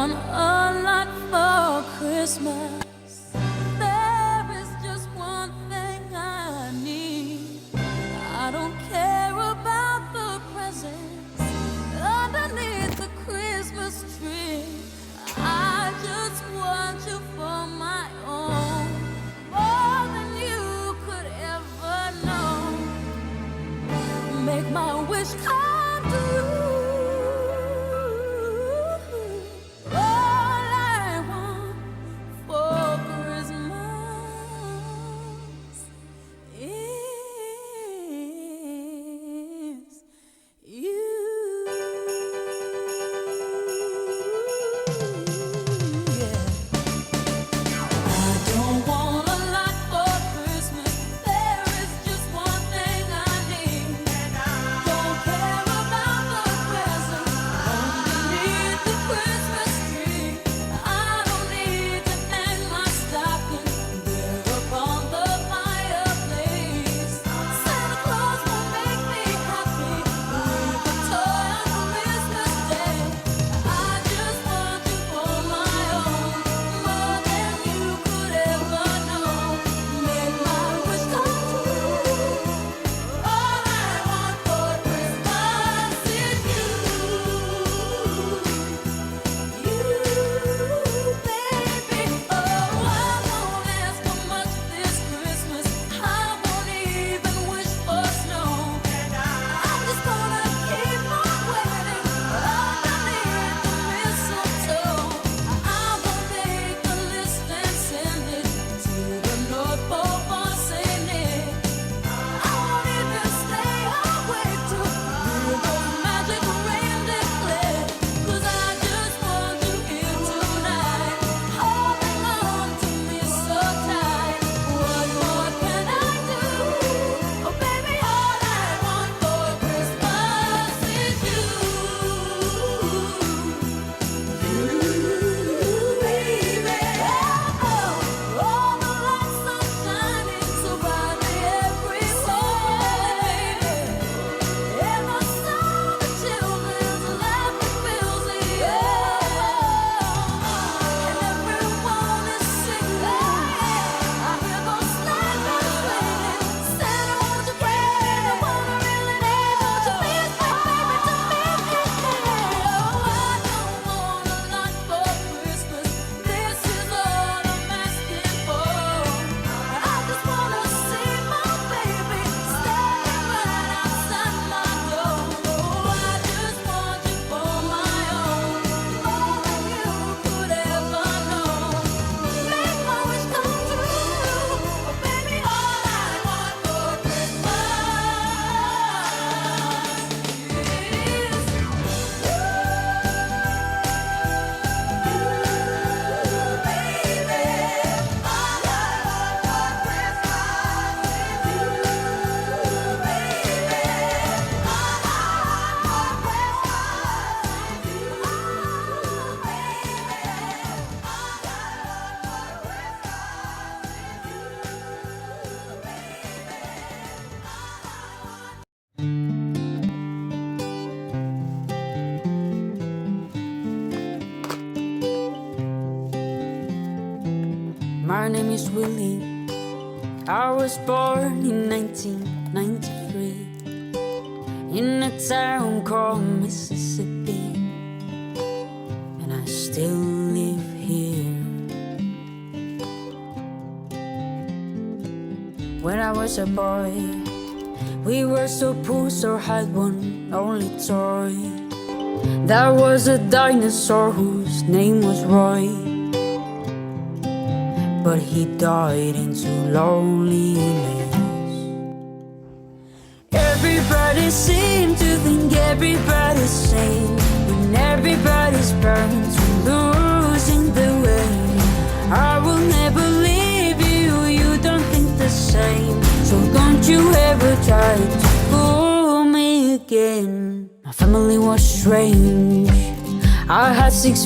want a lot for Christmas. There is just one thing I need. I don't care about the presents underneath the Christmas tree. I just want you for my own, more than you could ever know. Make my wish come true. My name is Willie. I was born in 1993 in a town called Mississippi, and I still live here. When I was a boy, we were so poor, so had one only toy. That was a dinosaur whose name was Roy, but he died into loneliness. Everybody seemed to think everybody's sane, when everybody's bound to losing the way. I will never leave you, you don't think the same, so don't you ever try to fool me again. My family was strange. I had 6